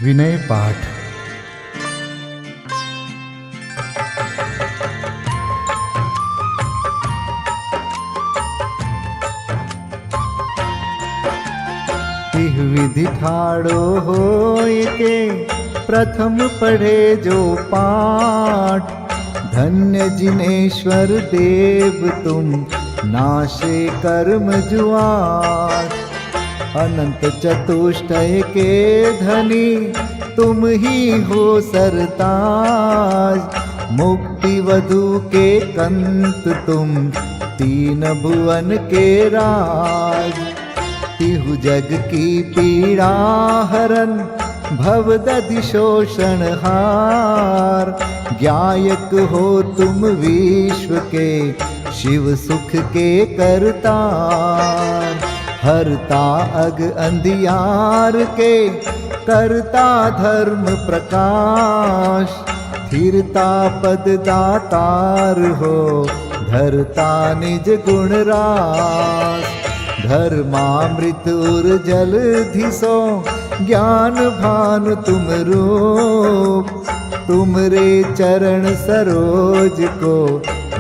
विनय पाठ। तिह विधि ठाड़ो होय के प्रथम पढ़े जो पाठ। धन्य जिनेश्वर देव तुम नाशे कर्म जुआट। अनंत चतुष्टय के धनी तुम ही हो सरताज। मुक्ति वधु के कंत तुम तीन भुवन के राज। तिहु जग की पीड़ा हरन भवदधि शोषण हार। ज्ञायक हो तुम विश्व के शिव सुख के करतार। हरता अग अंधियार के करता धर्म प्रकाश। स्थिरता पद दातार हो धरता निज गुण रास। धर्मामृत उर जल धिसो ज्ञान भानु तुम रूप। तुमरे चरण सरोज को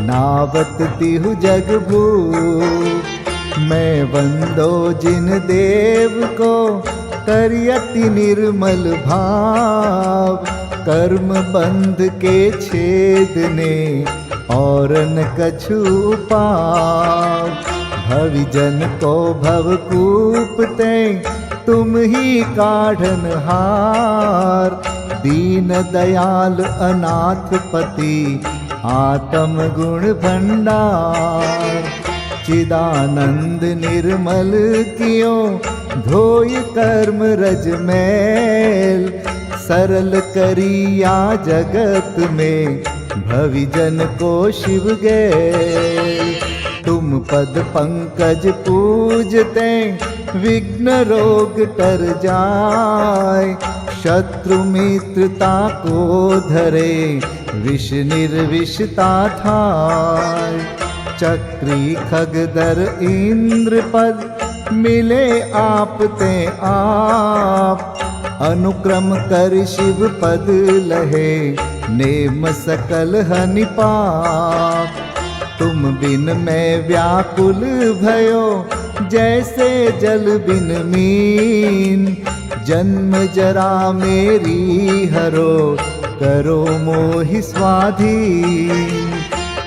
नावत तिहु जग भूप। मैं वंदो जिन देव को करियति निर्मल भाव। कर्म बंध के छेदने और न कछु पाव। भविजन को भवकूपते तुम ही काढ़न हार। दीन दयाल अनाथ पति आत्म गुण भंडार। चिदानंद निर्मल कियो धोय कर्म रज मैल। सरल करिया जगत में भविजन को शिव गैल। तुम पद पंकज पूजते विघ्न रोग तर जाय। शत्रु मित्रता को धरे विष निर्विषता थाय। चक्री खगदर इंद्र पद मिले आप ते आप। अनुक्रम कर शिव पद लहे नेम सकल हनि पाप। तुम बिन मैं व्याकुल भयो जैसे जल बिन मीन। जन्म जरा मेरी हरो करो मोहि स्वाधीन।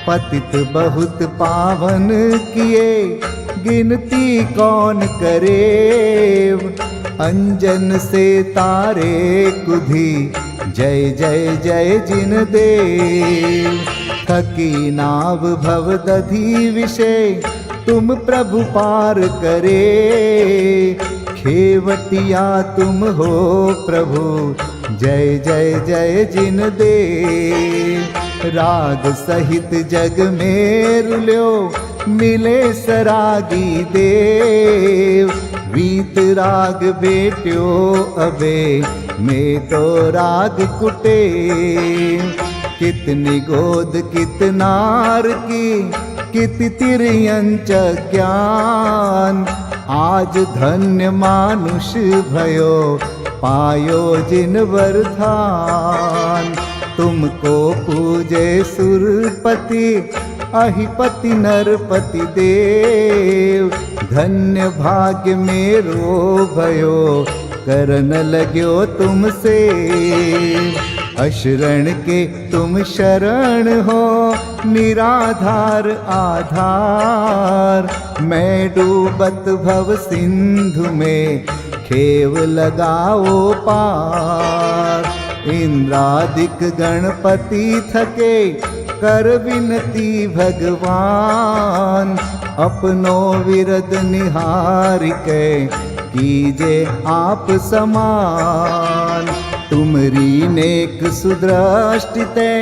पतित बहुत पावन किए गिनती कौन करे। अंजन से तारे कुधी जय जय जय जिन देव। थकी नाव भवदधि विषय तुम प्रभु पार करे। खेवटिया तुम हो प्रभु जय जय जय जिन देव। राग सहित जग में रुल्यो मिले सरागी देव। वीत राग बेट्यो अबे में तो राग कुटे। कितनी गोद कितनार की कित तिर्यंच ज्ञान। आज धन्य मानुष भयो पायो जिन वरदान। तुमको पूजे सुरपति अहिपति नरपति देव। धन्य भाग्य मेरो भयो करन लग्यो तुमसे। अशरण के तुम शरण हो निराधार आधार। मैं डूबत भव सिंधु में खेव लगाओ पार। इंद्रादिक गणपति थके कर विनती भगवान। अपनो विरद निहार के कीजे आप समान। तुमरी नेक सुदृष्टिते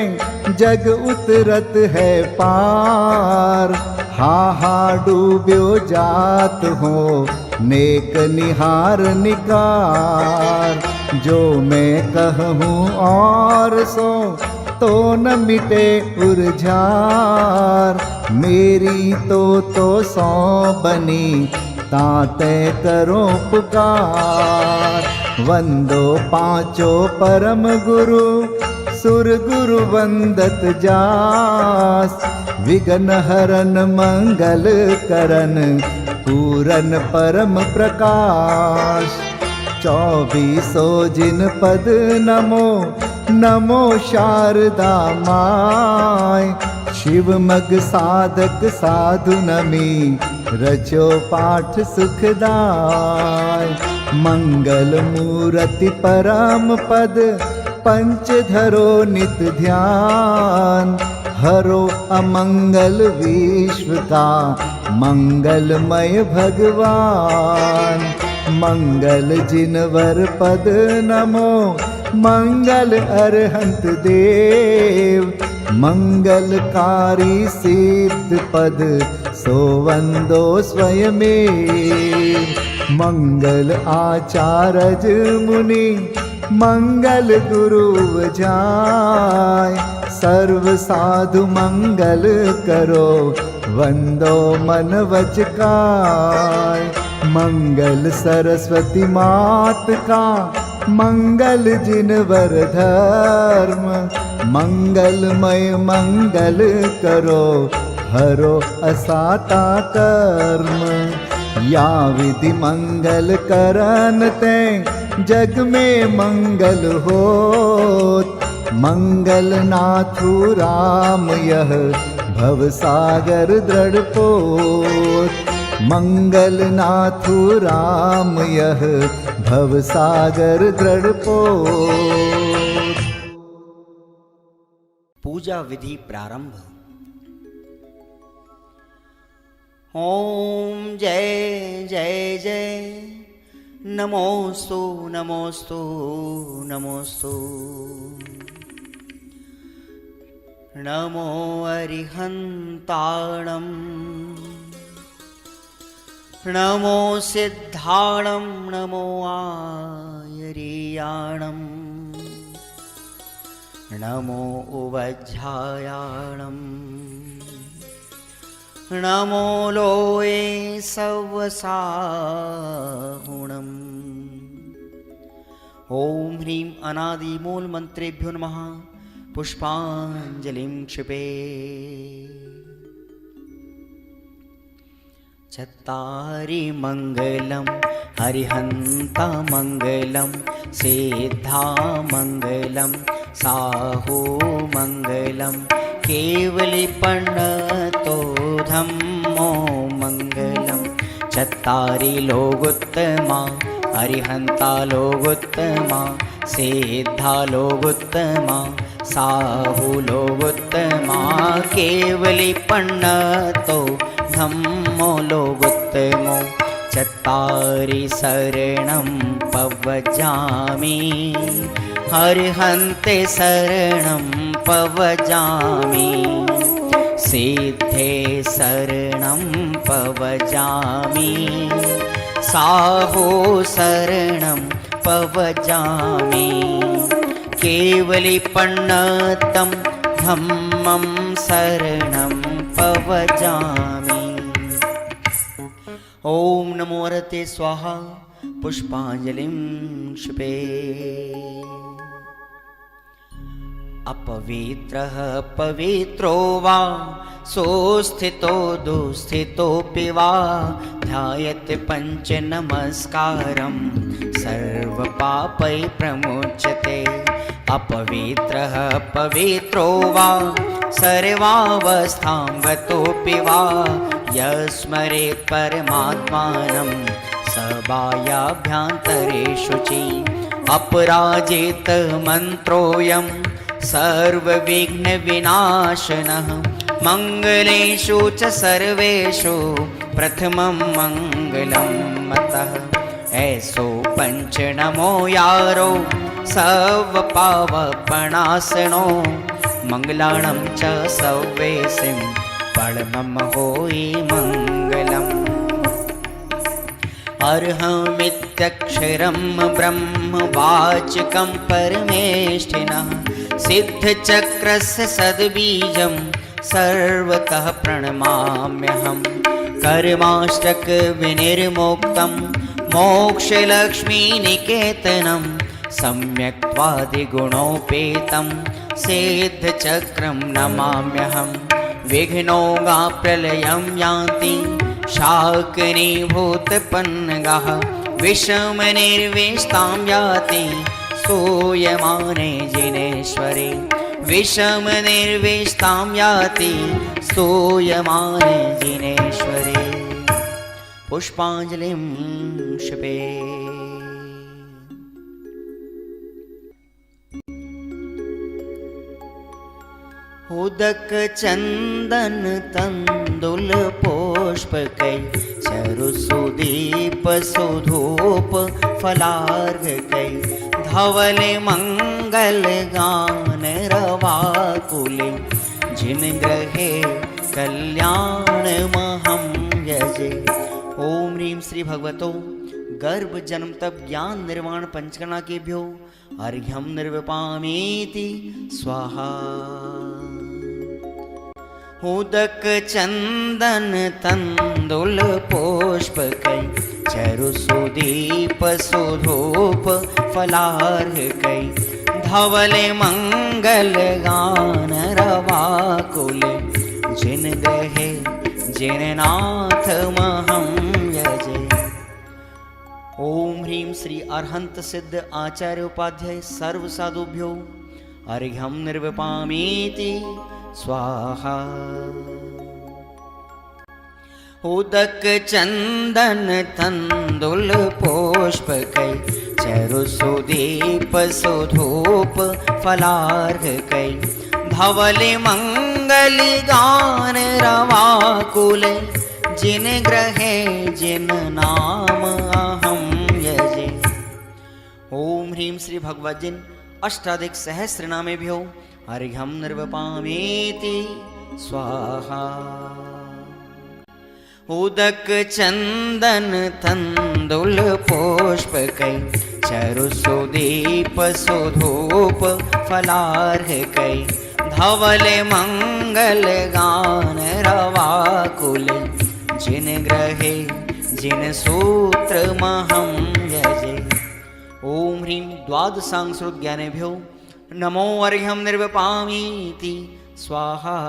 जग उतरत है पार। हा डूब्यो जात हो नेक निहार निकार। जो मैं कहूँ और सो तो न मिटे उर्जार। मेरी तो सौ बनी ताते करो पुकार। वंदो पांचों परम गुरु सुर गुरु वंदत जास। विघ्न हरन मंगल करन पूरन परम प्रकाश। 24 जिन पद नमो नमो शारदा माय। शिव मग साधक साधु नमी रचो पाठ सुखदाय। मंगल मूर्ति परम पद पंच धरो नित ध्यान। हरो अमंगल विश्व का मंगलमय भगवान। मंगल जिनवर पद नमो मंगल अरहंत देव। मंगलकारी सिद्ध पद सोवंदो स्वयमेव। मंगल आचारज मुनि मंगल गुरु जाय। सर्व साधु मंगल करो वंदो मन वच काय। मंगल सरस्वती मात का मंगल जिनवर धर्म। मंगलमय मंगल करो हरो असाता कर्म। या विधि मंगल करन ते जग में मंगल होत। मंगल नाथु राम यह भव सागर दृढ़ पोत। मंगल नाथु राम यह भव सागर दृढ़ पोत। पूजा विधि प्रारंभ। ओम जय जय जय नमोस्तु नमोस्तु नमोस्तु। नमो अरिहन्ताणं नमो सिद्धाणं नमो आयर्याणं नमो उवज्झायाणं नमो लोये सवसाहुणम्। ओम ह्रीं अनादि मूल मंत्रेभ्यो नमः। पुष्पांजलिं क्षिपे। चत्तारि मंगलम हरिहंता मंगलम सिद्धा मंगलम साहू मंगलम केवलिपन्नतो धम्मो मंगलम। चत्तारि लोगोत्तमा हरिहंता लोगोत्तमा सिद्धा लोगोत्तमा साहू लोगोत्तमा केवलिपन्नतो धम्मो लोगोत्तमो। चत्तारि शरणं पवजामि हरिहन्ते शरणं पवजामि। सिद्धे शरणं पवजामि साहो शरणं पवजामि। केवलिपन्नतं धम्मं शरणं पवजामि। ओम नमो हरते स्वाहा। पुष्पांजलिं क्षिपे। अपवित्रः पवित्रो वा सोस्थितो दुस्थितोऽपि वा ध्यायते पंच नमस्कारं सर्वपापै प्रमुच्यते। अपवित्रः पवित्रो वा सर्वावस्थां गतोऽपि वा यस्मरेत् परमात्मानं सबायाभ्यन्तरेषु च। अपराजित मन्त्रोऽयं सर्वविघ्नविनाशनः मंगलेषु च सर्वेषु प्रथमं मंगलं मतः। ऐसो पंच नमो यारो सर्वपावपणासनो मंगलाणं च सव्वेसिं परमं होई मंगलम्। अर्हमित्यक्षरं ब्रह्म वाचकं परमेष्ठिनः सिद्धचक्रस्य सद्बीजं सर्वतः प्रणमाम्यहम्। कर्माष्टक विनिर्मुक्तं मोक्षलक्ष्मीनिकेतनं सम्यक्त्वादिगुणोपेतं सिद्धचक्रं नमाम्यहं। विघ्नौघाप्रलयं यान्ति शाकिनीभूतपन्नगाः, विषमनिर्विष्टां याति स्तूयमाने जिनेश्वरे। विषमनिर्विष्टां याति स्तूयमाने जिनेश्वरे। पुष्पाञ्जलिं क्षिपे। उदक चंदन तंदुल पुष्पकै चरुसुदीप सुधूप फलार्घकै धवल मंगल गान रवाकुले जिन ग्रहे कल्याण महं यजे। ओम ह्रीं श्री भगवतो गर्भ जन्म तप ज्ञान निर्वाण पंचकर्णा केभ्यो अर्घ्यं निर्विपामीति स्वाहा। उदक चंदन तंदुल पुष्पकै चरुसुदीप सुधूप फलार्घकै धवल मंगल गान रवाकुल जिन ग्रहे जिन नाथ महं यजे। ओम ह्रीं श्री अरहंत सिद्ध आचार्य उपाध्याय सर्व साधुभ्यो अर्घ्यं निर्विपामीति स्वाहा। उदक चंदन तंदुल पुष्पकै चरुसुदीप सुधूप फलार्घकै धवल मंगल गान रवाकुल जिन ग्रहे जिन नाम अहं यजे। ओम ह्रीं श्री भगवद्जिन अष्टाधिक सहस्र नामेभ्यो अर्घ्यं निर्विपामीति स्वाहा। उदक चंदन तंदुल पुष्पकै चरुसुदीप सुधूप फलार्घकै धवल मंगल गान रवाकुल जिन ग्रहे जिन सूत्र महं यजे। ओम ह्रीं द्वादशांग ज्ञानेभ्यो नमो अर्घ्यं निर्विपामीति स्वाहा।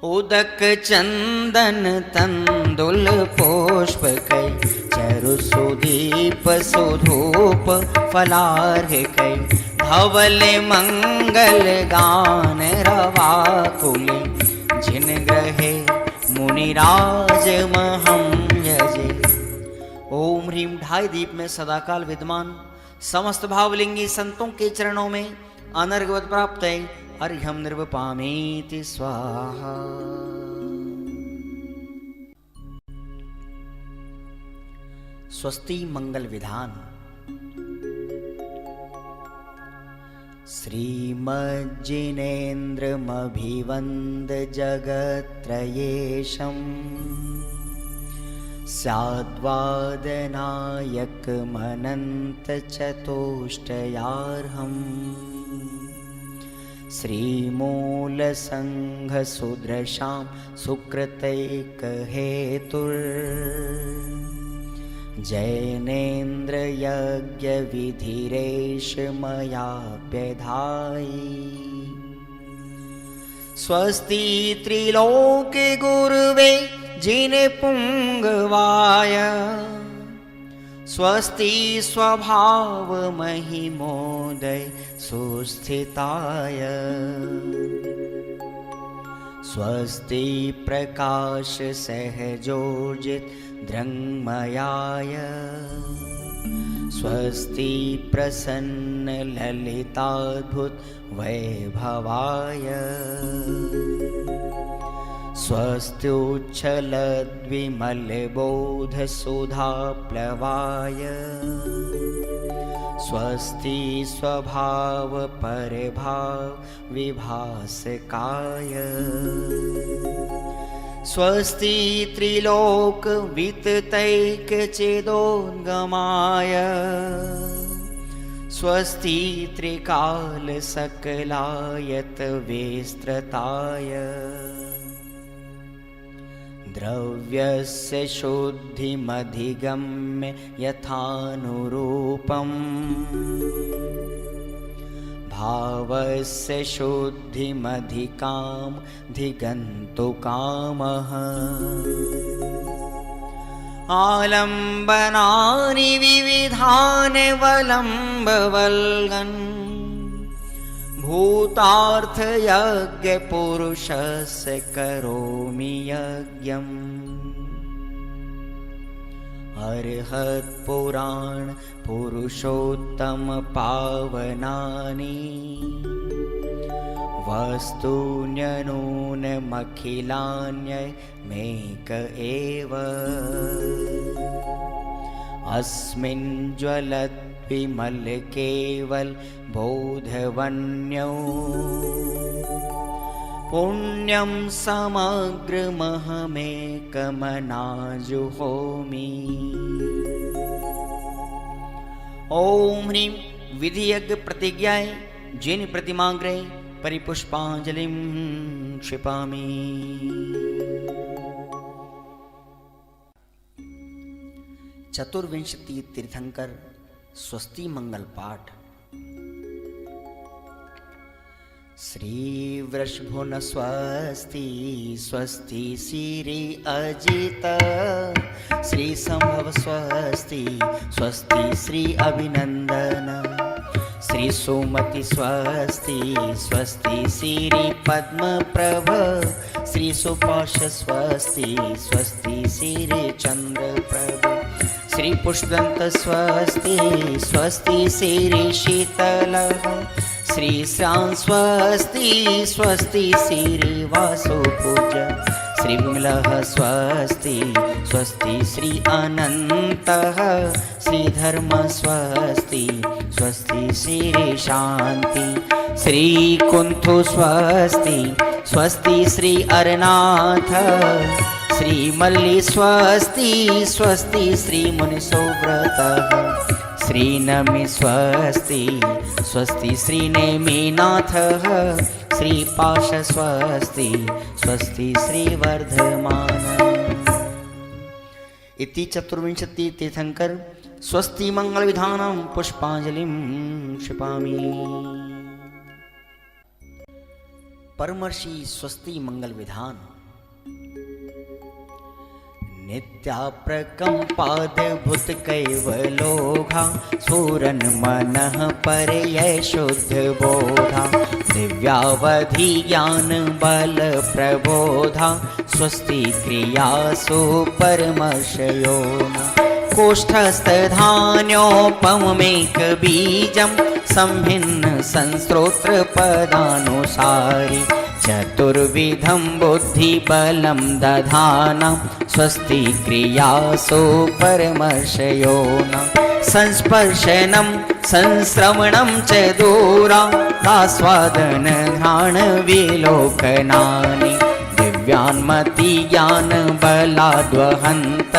उदक चंदन तंदुल पुष्पकै चरुसुदीप सुधूप फलार्घकै धवल मंगल गान रवाकुल जिन ग्रहे मुनिराज महं यजे। ओम ह्रीं ढाई दीप में सदाकाल विद्यमान समस्त भावलिंगी संतों के चरणों में अनर्घवत प्राप्त है अर्घ्यं निर्विपामीति स्वाहा। स्वस्ति मंगल विधान। श्रीमज्जिनेन्द्रमभिवन्द जगत्त्रयेशम् स्याद्वादनायकमनन्तचतुष्टयार्हम् श्रीमूलसङ्घसुदृशां सुकृतैकहेतुर् जैनेन्द्रयज्ञविधिरेष मयाप्यधायि। स्वस्ति त्रिलोके गुरुवे जिनपुङ्गवाय स्वस्ति स्वभाव महिमोदय सुस्थिताय स्वस्ति प्रकाश सहजोजित दृङ्मयाय स्वस्ति प्रसन्न ललिताद्भुत वैभवाय स्वस्त्युच्छलद्विमलबोधसुधाप्लवाय स्वस्ति स्वभाव परभाव विभासकाय स्वस्ति त्रिलोक विततैकचेदोद्गमाय स्वस्ति त्रिकाल सकलायत विस्तृताय द्रव्यस्य शुद्धिमधिगम्य यथानुरूपम् भावस्य शुद्धिमधिकाम् धिगन्तु कामः आलम्बनानि विविधानि वलम्बवल्गन् भूतार्थयज्ञपुरुषस्य करोमि यज्ञम् अर्हत्पुराण पुरुषोत्तम पावनानि वस्तून्यनूनमखिलान्यमेक एव अस्मिन् ज्वलद्विमल केवल बोधवन्यो पुण्यं समग्रमहमेकमनाजुहोमि। ओम ह्रीं विधियज्ञ प्रतिज्ञाय जिन प्रतिमाग्रे परिपुष्पांजलिं क्षिपामि। चतुर्विंशति तीर्थंकर स्वस्ति मंगल पाठ। श्री वृषभुन स्वस्ति स्वस्ति श्री अजित श्री संभव स्वस्ति स्वस्ति श्री अभिनंदन श्री सुमति स्वस्ति स्वस्ति श्री पद्म प्रभ श्री सुपाश स्वस्ति स्वस्ति श्री चंद्र प्रभ श्री पुष्पदंत स्वस्ति स्वस्ति श्री शीतल श्री श्याम स्वस्ति स्वस्ति श्री वासुपूज श्री विमलः स्वस्ति स्वस्ति श्री अनन्तः श्री धर्म स्वस्ति स्वस्ति श्री शांति श्री कुंथु स्वस्ति स्वस्ति श्री अरनाथ श्री मल्ली स्वस्ति स्वस्ति श्री मुनिसोव्रतः श्री नमि स्वस्ति स्वस्ति श्री नेमिनाथः श्री पाश स्वस्ति स्वस्ति श्री वर्धमान। इति चतुर्विंशति तीर्थंकर स्वस्ति मंगल विधानं पुष्पांजलिं क्षिपामि। परमर्षि स्वस्ति मंगल विधान। नित्याप्रकम्पाद्भुत कैवलोघा सूरन मनः परयै शुद्ध बोधा दिव्यावधि ज्ञान बल प्रबोधा स्वस्ति क्रियासु परमर्षयोना कोष्ठस्थधान्योपमेक बीजं संभिन्न संस्रोत्र पदानुसारि चतुर्विधं बुद्धिबलं दधाना स्वस्ति क्रियासु परमर्षयोना संस्पर्शनं संश्रवणं च दूरादास्वादन घ्राण विलोकनानि दिव्यान्मति ज्ञान बलाद्वहन्त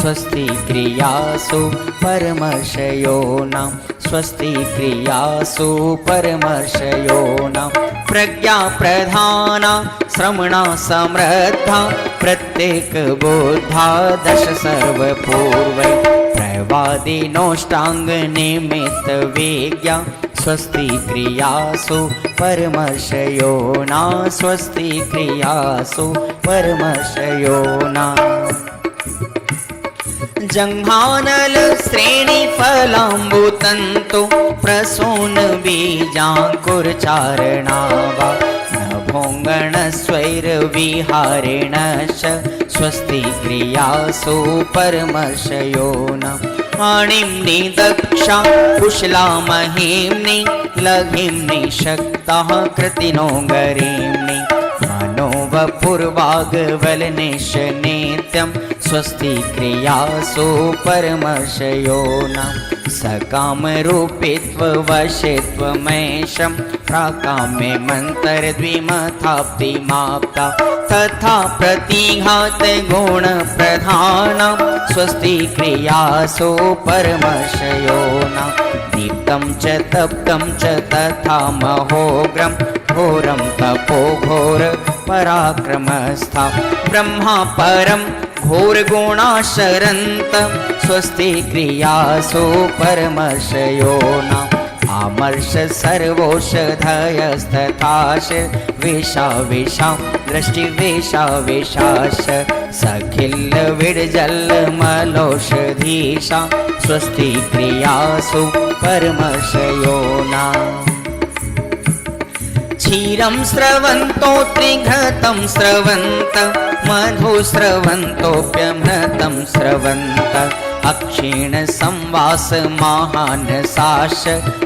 स्वस्ति क्रियासु परमर्षयोना स्वस्ति क्रियासु परमर्षयोना प्रज्ञा प्रधाना श्रवणा समृद्धा प्रत्येक बोधा दश सर्वपूर्वै प्रवादिनोष्टांग निमित्त वेज्ञा स्वस्ति क्रियासु परमर्षयोना स्वस्ति क्रियासु परमर्षयोना जंघानल श्रेणी फलाम्बुतंतु प्रसून बीजांकुरचारणावा नभोंगण स्वैर विहारेणश्च स्वस्ति क्रियासु परमर्षयोना आणिम्नि दक्षा कुशला महिम्नि लघिम्नि शक्तः कृतिनो गरीम्नि मनोवपुर्वाग्वलनिश नित्यं स्वस्ति क्रियासु परमर्षयोना सकामरूपित्ववशित्वमेशं प्राकाम्ये मन्तरद्विमथाप्तिमाप्ता तथा प्रतिघात गुणप्रधानं स्वस्ति क्रियासु परमर्षयोना दीप्तं च तप्तं च तथा महोग्रं घोरं तपो घोर पराक्रमस्था ब्रह्मा परं घोरगुणाशरन्त स्वस्ति क्रियासु परमर्षयो न आमर्ष सर्वौषधयस्तथाश वेशा वेशा दृष्टिवेशा वेशाश सखिल विडजल मलौषधीशा स्वस्ति क्रियासु परमर्षयो न क्षीरं स्रवन्तो त्रिघृतं स्रवन्त मधु स्रवन्तोऽप्यमृतं स्रवन्त अक्षीण संवास महानसाश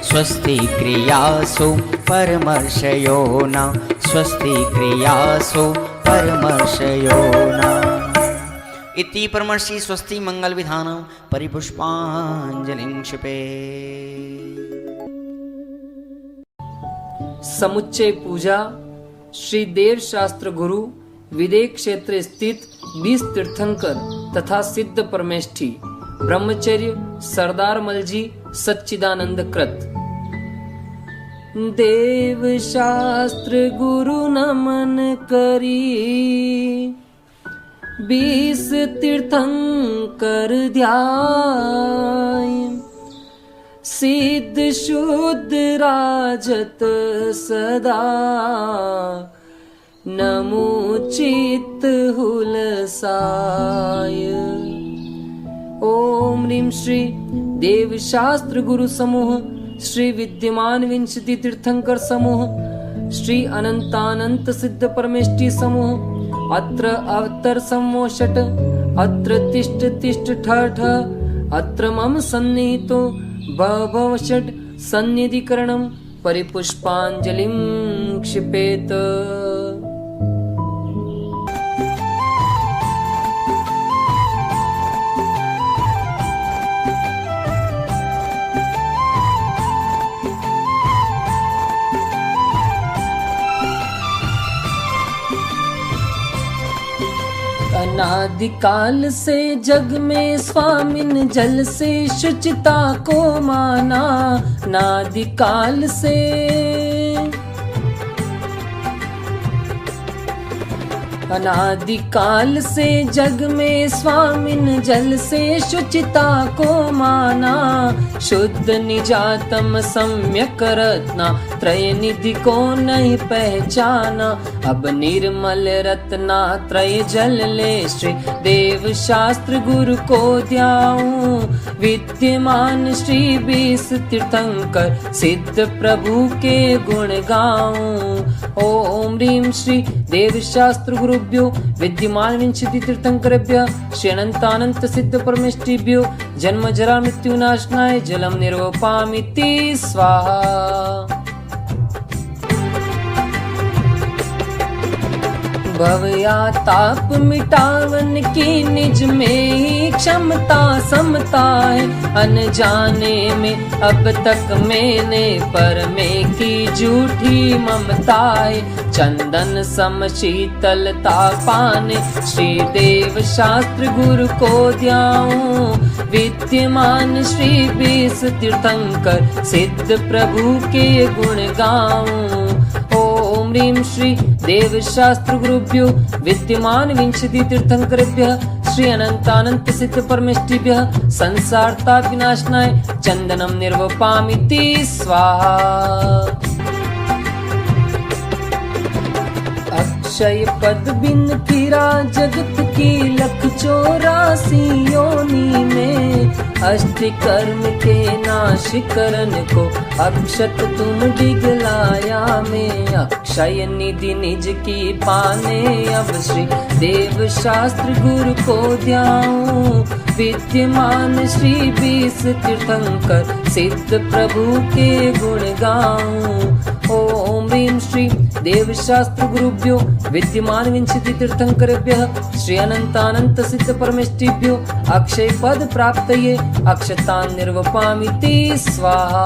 स्वस्ति क्रियासु परमर्षयो न स्वस्ति क्रियासु परमर्षयो न इति परमर्षि स्वस्ति मंगल विधानं परिपुष्पाञ्जलिं क्षिपे। समुच्चय पूजा श्री देव शास्त्र गुरु विदेह क्षेत्र स्थित 20 तीर्थंकर तथा सिद्ध परमेष्ठी ब्रह्मचर्य सरदार मलजी सच्चिदानंद कृत। देव शास्त्र गुरु नमन करी 20 तीर्थंकर ध्याय सिद्ध शुद्ध राजत सदा नमो चित्त हुलसाय। ओम ह्रीं श्री देव शास्त्र गुरु समूह श्री विद्यमान विंशति तीर्थंकर समूह श्री अनंतानंत सिद्ध परमेष्ठी समूह अत्र अवतर समोषट अत्र तिष्ठ तिष्ठ ठ ठ अत्र मम सन्निहितो भव षट् सन्निधिकरणं परिपुष्पाञ्जलिं क्षिपेत। अनादिकाल से जग में स्वामिन जल से शुचिता को माना नादिकाल से अनादिकाल से जग में स्वामिन जल से शुचिता को माना शुद्ध निजातम सम्यक रत्ना त्रय निधि को नहीं पहचाना अब निर्मल रत्ना त्रय जल ले श्री देव शास्त्र गुरु को ध्याऊं विद्यमान श्री 20 तीर्थंकर सिद्ध प्रभु के गुण गाऊं। ओम ह्रीं श्री देव शास्त्र गुरुभ्यो विद्यमान विंशति तीर्थंकरेभ्यः श्री अनंतानंत सिद्ध परमेष्ठिभ्यो जन्म जरा मृत्यु नाशनाय जलम निर्वपामिति स्वाहा। भव या ताप मिटावन की निज में ही क्षमता समता है अनजाने में अब तक मैंने पर में की झूठी ममता है चंदन सम शीतलता पाने श्री देव शास्त्र गुरु को ध्याऊं विद्यमान श्री 20 तीर्थंकर सिद्ध प्रभु के गुण गाऊं। ओम ह्रीं श्री देव शास्त्र गुरुभ्यो विद्यमान विंशति तीर्थंकरेभ्यः श्री अनंतानंत सिद्ध परमेष्ठिभ्यः संसार ताप विनाशनाय चंदनम निर्वपामिति स्वाहा। अक्षय पद बिन फिरा जगत की 184 योनि में अष्ट कर्म के नाश करन को अक्षत तुम डिगलाया में अक्षय निधि निज की पाने अब श्री देव शास्त्र गुरु को ध्याऊं विद्यमान श्री 20 तीर्थंकर सिद्ध प्रभु के गुण गाऊं। ओम ह्रीं श्री देव शास्त्र गुरुभ्यो विद्यमान विंशति तीर्थंकरेभ्यः श्री अनंतानंत सिद्ध परमेष्ठिभ्यो अक्षय पद प्राप्तये अक्षतान् निर्वपामिति स्वाहा।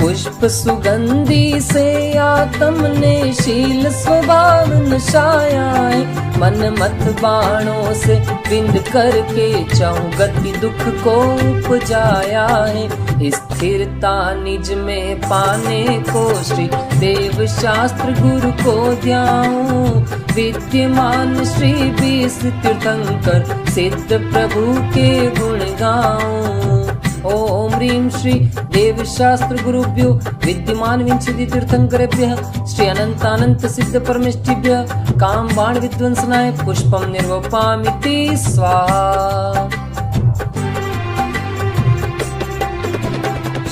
पुष्प सुगंधी से आत्म ने शील स्वभाव नशाया है। मन मत बाणों से बिंद करके चाहूं गति दुख को उपजाया है। स्थिरता निज में पाने को श्री देव शास्त्र गुरु को ध्याऊं। विद्यमान श्री 20 तीर्थंकर सिद्ध प्रभु के गुण गाऊं। ओम ह्रीं श्री देव शास्त्र गुरुभ्यो विद्यमान विंशति तीर्थंकरेभ्यः श्री अनंतानंत सिद्ध परमेष्ठिभ्यः काम बाण विध्वंसनाय पुष्पम निर्वपामिति स्वाहा।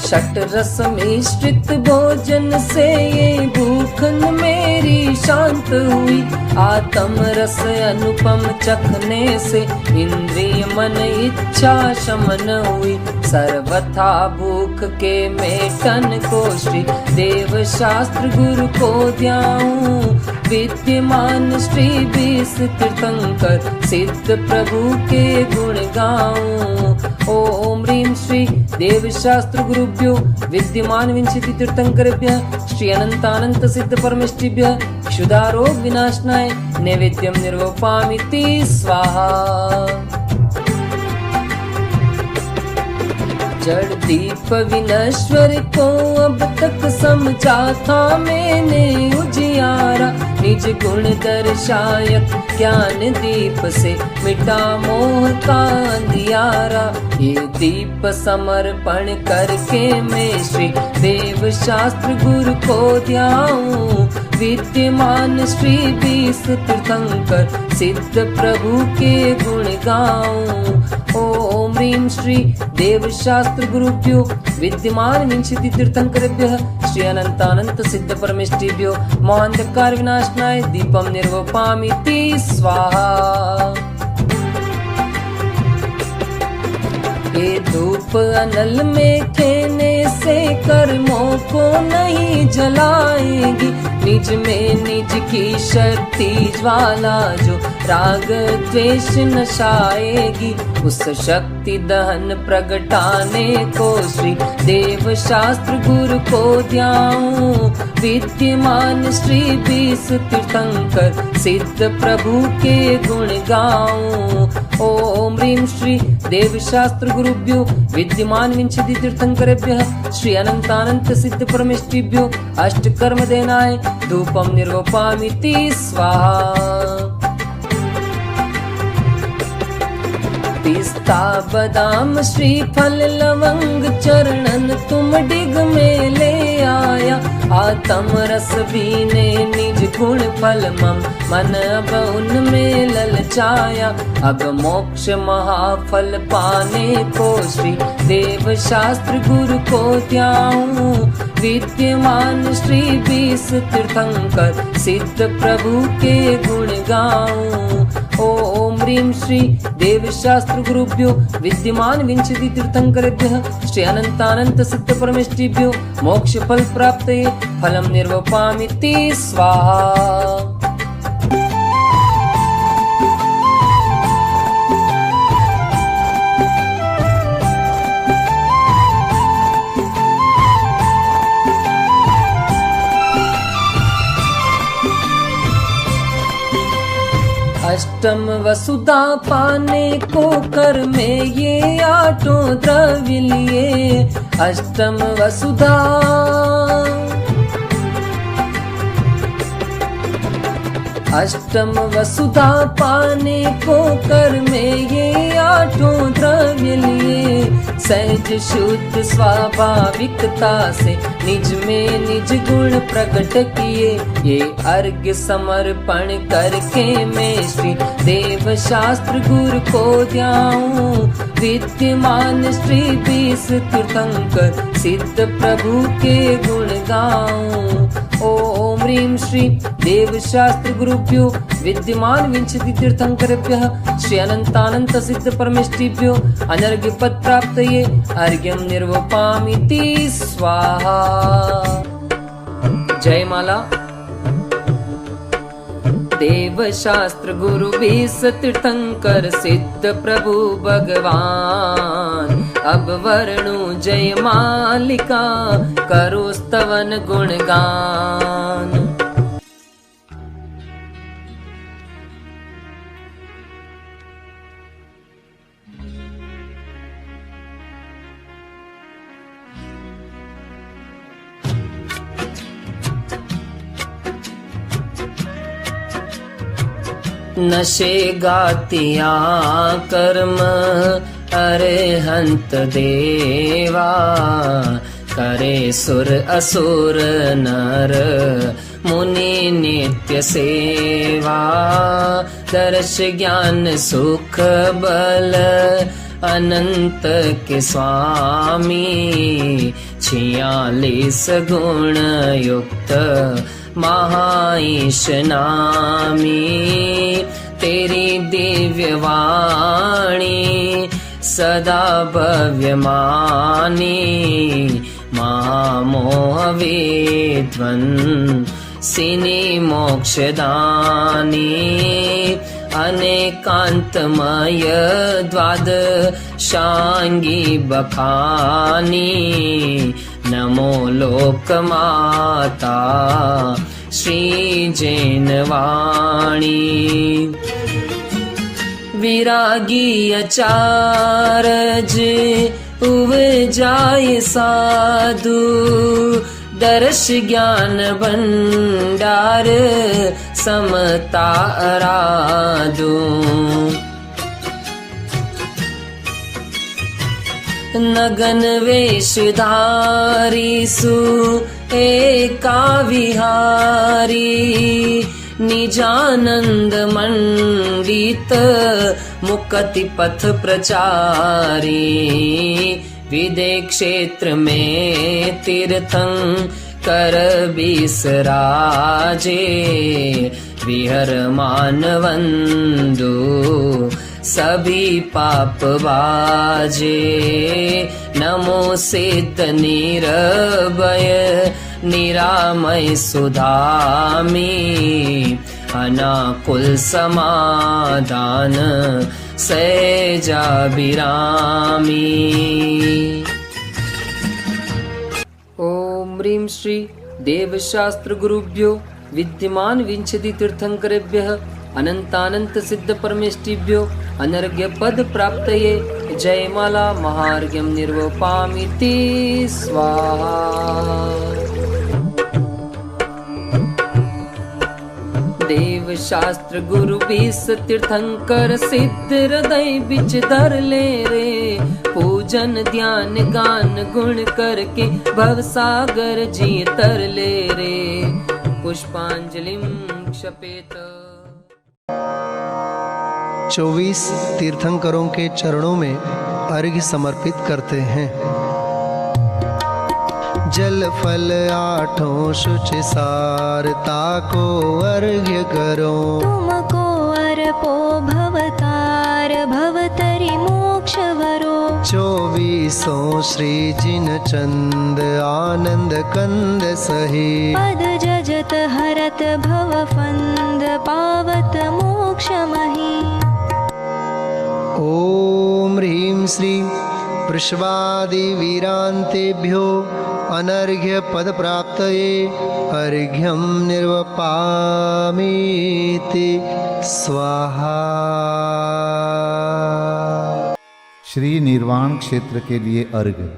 षट रस मिश्रित भोजन से ये भूखन मेरी शांत हुई। आत्म रस अनुपम चखने से इंद्रिय मन इच्छा शमन हुई। सर्वथा भूख के मेटन को श्री देव शास्त्र गुरु को ध्याऊं। विद्यमान श्री 20 तीर्थंकर सिद्ध प्रभु के गुण गाऊं। ओम ह्रीं श्री देव शास्त्र गुरुभ्यो विद्यमान विंशति तीर्थंकरेभ्यः श्री अनंतानंत सिद्ध परमेष्ठिभ्यः क्षुधारोग विनाशनाय नैवेद्यम निर्वपामिति स्वाहा। जड़ दीप विनश्वर को अब तक समझा था मैंने उजियारा। निज गुण दर्शायक ज्ञान दीप से मिटा मोह का अंधियारा। ये दीप समर्पण करके मैं श्री देव शास्त्र गुरु को ध्याऊं। विद्यमान श्री 20 तीर्थंकर सिद्ध प्रभु के गुण गाऊं। ओम ह्रीं श्री देव शास्त्र गुरुभ्यो विद्यमान विंशति तीर्थंकरेभ्यः श्री अनंतानंत सिद्ध परमेष्ठिभ्यो मोहांधकार विनाशनाय दीपम निर्वपामिति स्वाहा। ये धूप अनल में खेने से कर्मों को नहीं जलाएगी। निज में निज की शक्ति ज्वाला जो राग द्वेष नशाएगी। उस शक्ति दहन प्रगटाने को श्री देव शास्त्र गुरु को ध्याऊं। विद्यमान श्री 20 तीर्थंकर सिद्ध प्रभु के गुण गाऊं। ओम ह्रीं श्री देव शास्त्र गुरुभ्यो विद्यमान विंशति तीर्थंकरेभ्यः श्री अनंतानंत सिद्ध परमेष्ठिभ्यो अष्ट कर्म देनाय धूपम निर्वपामिति स्वाहा। पिस्ता बादाम श्रीफल लवंग चरणन तुम डिग में ले आया। आत्म रस बीने निज गुण फल मम मन अब उनमें ललचाया। अब मोक्ष महाफल पाने को श्री देव शास्त्र गुरु को ध्याऊं। विद्यमान श्री 20 तीर्थंकर सिद्ध प्रभु के गुण गाऊं। ओम ह्रीं श्री देव शास्त्र गुरुभ्यो विद्यमान विंशति तीर्थंकरेभ्यः श्री अनंतानंत सिद्ध परमेष्ठिभ्यो मोक्ष फल प्राप्तये फलम निर्वपामिति स्वाहा। अष्टम वसुधा पाने को कर में ये आठों द्रव्य लिए। अष्टम वसुधा अष्टम वसुधा पाने को कर में ये आठों द्रव्य लिए। सहज शुद्ध स्वाभाविकता से निज में निज गुण प्रकट किए। ये अर्घ्य समर्पण करके मैं श्री देव शास्त्र गुरु को ध्याऊं। विद्यमान श्री 20 तीर्थंकर सिद्ध प्रभु के गुण गाऊं। ओम ह्रीं श्री देव शास्त्र गुरुभ्यो विद्यमान विंशति तीर्थंकरेभ्यः श्री अनंतानंत सिद्ध परमेष्ठिभ्यो अनर्घ्य पद प्राप्तये अर्घ्यम निर्वपामिति स्वाहा। जय माला। देव शास्त्र गुरु 20 तीर्थंकर सिद्ध प्रभु भगवान अब वर्णु जय मालिका, करो स्तवन गुणगान। नशे गातिया कर्म अरहंत देवा, करे सुर असुर नर मुनि नित्य सेवा। दर्श ज्ञान सुख बल अनंत के स्वामी, 46 गुण युक्त महाईश नामी। तेरी दिव्य वाणी सदा भव्य मानी, महामोह विध्वंसिनी मोक्षदानी। अनेकांतमय द्वादशांगी बखानी, नमो लोकमाता श्री जैनवाणी। विरागी अचारज उपजाय साधु, दर्श ज्ञान भंडार समता आराधू। नगन वेशधारी सु एका विहारी, निजानंद मंडित मुक्ति पथ प्रचारी। विदेह क्षेत्र में तीर्थंकर बिसराजे, विहर मानवंदु सभी पाप बाजे। नमो सिद्ध निरभय निरामय सुधामी, अनाकुल समाधान सहजाभिरामी। ओम ह्रीं श्री देवशास्त्र गुरुभ्यो विद्यमान विंशति तीर्थंकरेभ्यः अनंतानंत सिद्ध परमेष्टिभ्यो अनर्घ्य पद प्राप्तये जयमाला महार्घ्यं निर्वपामिति स्वाहा। देव शास्त्र गुरु 20 तीर्थंकर सिद्ध हृदय बिच धर ले रे। पूजन ध्यान गान गुण करके भव सागर जी तर ले रे। पुष्पांजलिं क्षपेत। 24 तीर्थंकरों के चरणों में अर्घ्य समर्पित करते हैं। जल फल आठों शुचि सारता को अर्घ्य करो। तुमको अर्पो भवतार भवतरि मोक्ष वरो। 24 श्री जिन चंद आनंद कंद सही। पद जजत हरत भव फंद पावत मोक्ष मही। ओम ह्रीं श्री वृषभादि वीरांतेभ्यो अनर्घ्य पद प्राप्तये अर्घ्यं निर्वपामीति स्वाहा। श्री निर्वाण क्षेत्र के लिए अर्घ्य।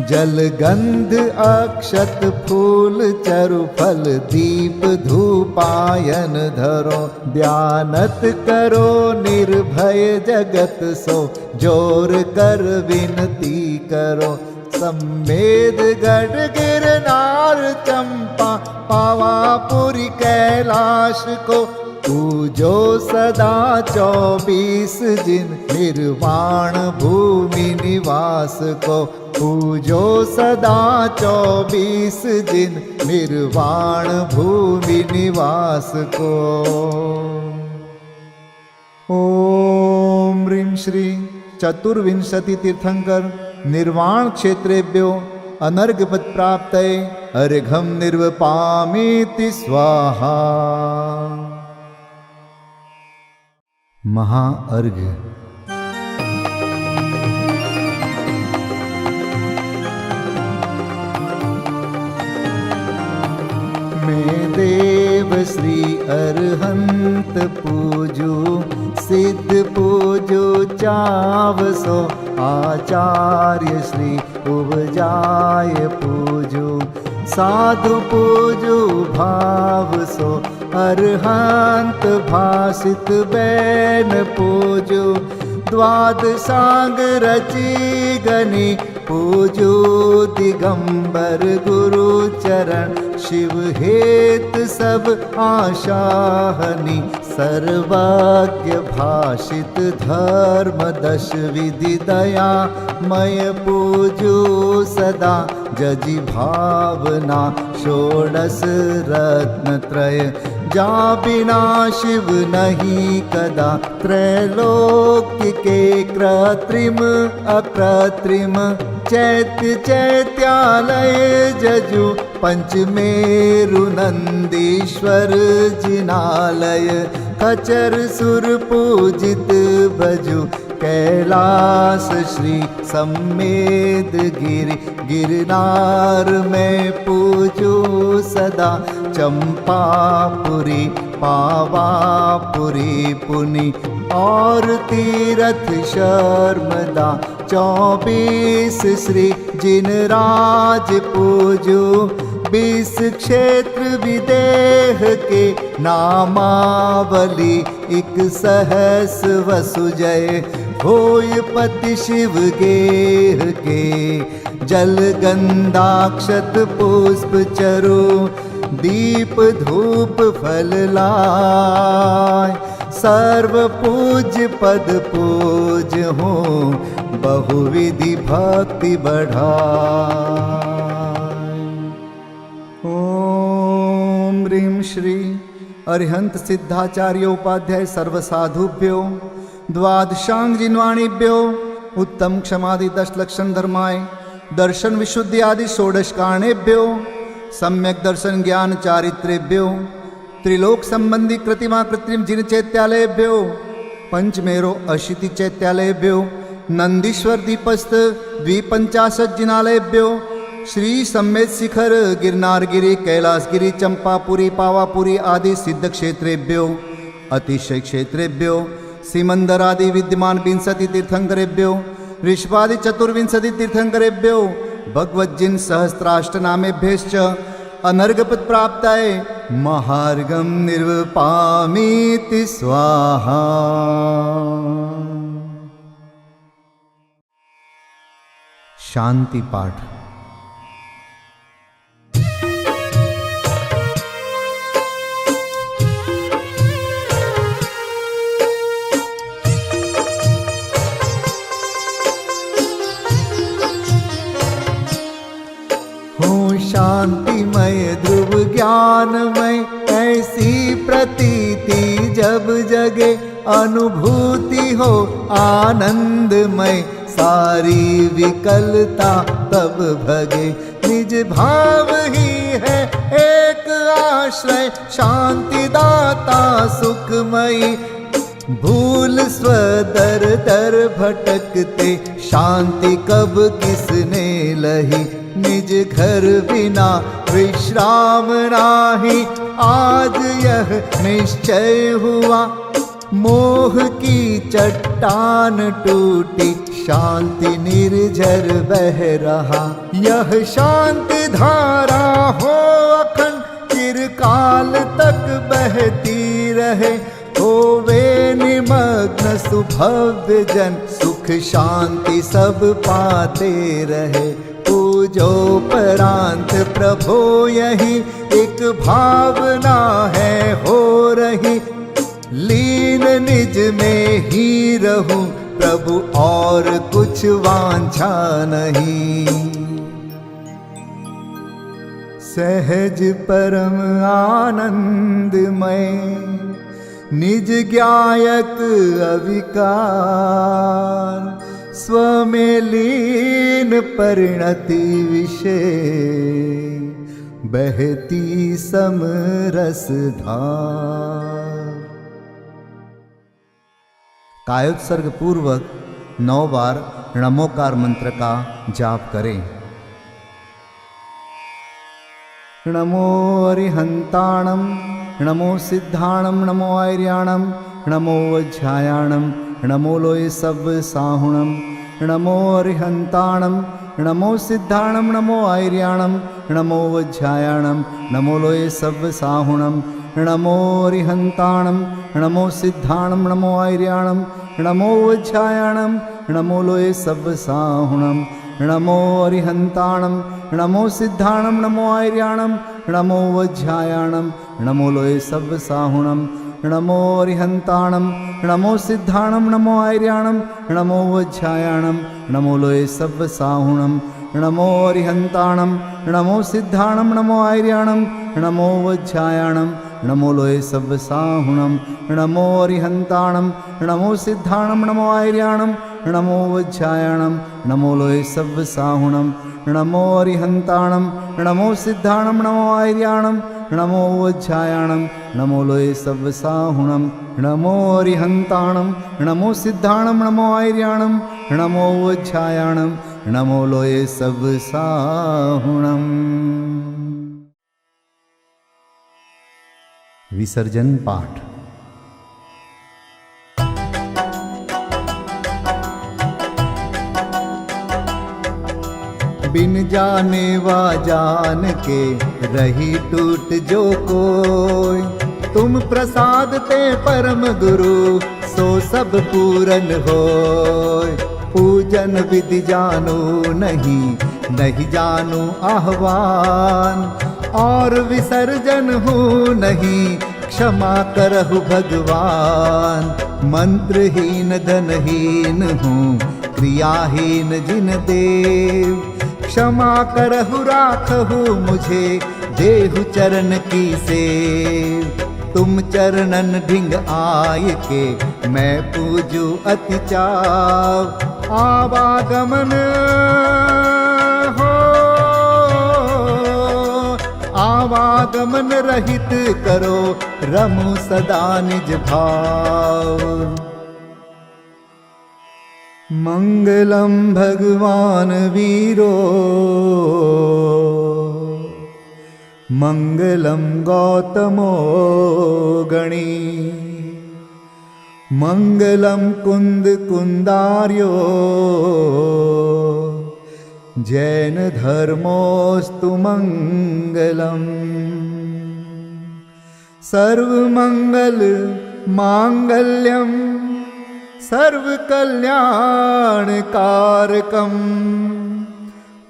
जल गंध अक्षत फूल चरु फल दीप धूपायन धरो। ध्यानत करो निर्भय जगत सो जोर कर विनती करो। सम्मेद गढ़ गिरनार चंपा पावापुरी कैलाश को पूजो सदा 24 जिन निर्वाण भूमि निवास को। पूजो सदा 24 जिन निर्वाण भूमि निवास को। ओम ह्रीं श्री चतुर्विंशति तीर्थंकर निर्वाण क्षेत्रेभ्यो अनर्घपद प्राप्तये अर्घम निर्वपामीति स्वाहा। महाअर्घ। मैं देव श्री अरहंत पूजू सिद्ध पूजू चावसो आचार्य श्री उपजाय पूजू साधु पूजू भाव सो अरहंत भासित बैन पूजू द्वादशांग रची गनी पूजू दिगंबर गुरु चरण शिव हेत सब आशाहनि सर्वज्ञ भाषित धर्म दश विधि दया मय पूजू सदा जजी भावना षोडश रत्न त्रय जा बिना शिव नहीं कदा त्रैलोक्य के कृत्रिम अकृत्रिम चैत्य चैत्यालय जजु पंचमेरु नंदीश्वर जिनालय खचर सुर पूजित बजु कैलास श्री सम्मेद गिरि गिरनार में पूजू सदा चंपापुरी पावापुरी पुनि और तीरथ शर्मदा 24 श्री जिनराज पूजू 20 क्षेत्र विदेह के नामावली 1 सहस वसुजय होय पति शिव गेह के जल गंधाक्षत पुष्प चरु दीप धूप फल लाय सर्व पूज्य पद पूज हो बहुविधि भक्ति बढ़ाय। ओम ह्रीं श्री अरिहंत सिद्धाचार्य उपाध्याय सर्वसाधुभ्यो द्वादशांग जिन्वाणीभ्यो उत्तम क्षमादि 10 लक्षण धर्माय दर्शन विशुद्धि आदि 16 कारणेभ्यो सम्यक दर्शन ज्ञान चारित्रेभ्यो त्रिलोक संबंधी कृतिमा कृत्रिम जिन चैत्यालयभ्यो पंचमेरो अशीति चैत्यालयभ्यो नंदीश्वर दीपस्थ 250 जिनालयभ्यो श्री सम्मेद शिखर गिरनारगिरी कैलासगिरी चंपापुरी पावापुरी आदि सिद्ध क्षेत्रेभ्यो अतिशय क्षेत्रेभ्यो सिमंदरादि विद्यमान 20 तीर्थंकरेभ्यो ऋषभादि 24 तीर्थंकरेभ्यो भगवज्जिन सहस्राष्टनामेभ्यश्च अनर्घपद प्राप्ताय महार्घम निर्वपामीति स्वाहा। शांति पाठ। शांतिमय ध्रुव ज्ञानमय ऐसी प्रतीति जब जगे अनुभूति हो आनंदमय सारी विकलता तब भगे निज भाव ही है एक आश्रय शांति दाता सुखमयी भूल स्वदर दर भटकते शांति कब किसने लही निज घर बिना विश्राम नाही आज यह निश्चय हुआ मोह की चट्टान टूटी शांति निर्झर बह रहा यह शांति धारा हो अखंड चिरकाल तक बहती रहे होवे निमग्न सुभव्य जन सुख शांति सब पाते रहे पूजोपरांत प्रभो यही एक भावना है हो रही लीन निज में ही रहूं प्रभु और कुछ वांछा नहीं सहज परम आनंदमय निज ज्ञायक अविकार स्व में लीन परिणति विषय बहती समरस धार। कायोत्सर्ग पूर्वक 9 बार नमोकार मंत्र का जाप करें। नमो अरिहंताणं, नमो सिद्धाणं, नमो आर्याणं, नमो वज्रायाणं, नमो लोय सब साहुणं। नमो अरिहंताणं, नमो सिद्धाणं, नमो आर्याणं, नमो वज्रायाणं, नमो लोय सब साहुणं। नमो अरिहंताणं, नमो सिद्धाणं, नमो आर्याणं, नमो वज्रायाणं, नमो लोय सब साहुणं। नमो अरिहंताणं, नमो सिद्धाणं, नमो आर्याणं, नमो वज्रायाणं, नमो लोय सब साहुणं। नमो अरिहंताणं, नमो सिद्धाणं, नमो आर्याणं, नमो वज्रायाणं, नमो लोय सब साहुणं। नमो अरिहंताणं, नमो सिद्धाणं, नमो आर्याणं, नमो वज्रायाणं, नमो लोय सब साहुणं। नमो अरिहंताणं, नमो सिद्धाणं, नमो आर्याणं, नमो वज्रायाणं, नमो लोय सब साहुणं। नमो अरिहंताणं, नमो सिद्धाणं, नमो आर्याणं, नमो वज्रायाणं, नमो लोय सब साहुणं। नमो अरिहंताणं, नमो सिद्धाणं, नमो आर्याणं, नमो वज्रायाणं, नमो लोय सब साहुणं। विसर्जन पाठ। बिन जाने वा जान के रही टूट जो कोई, तुम प्रसाद ते परम गुरु सो सब पूरन होय। पूजन विधि जानो नहीं, नहीं जानो आह्वान, और विसर्जन हूँ नहीं, क्षमा करहु भगवान। मंत्रहीन धनहीन हूँ, क्रियाहीन जिन देव, क्षमा करहु राखहु मुझे, देहु चरण की सेव। तुम चरणन ढिंग आय के, मैं पूजू अति चाव। आवागमन हो, आवागमन रहित करो, रमु सदा निज भाव। मंगलम भगवान वीरो, मंगलम गौतमो गणी, मंगलम कुंद कुंदार्यो, जैन धर्मोस्तु मंगलम। सर्वमंगल मांगल्यम, सर्वकल्याणकारकं,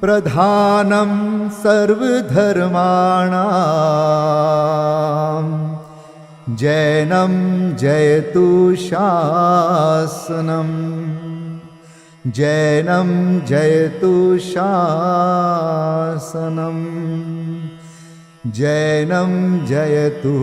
प्रधानं सर्वधर्माणां, जैनं जयतु शासनं, जैनं जयतु शासनं, जैनं जयतु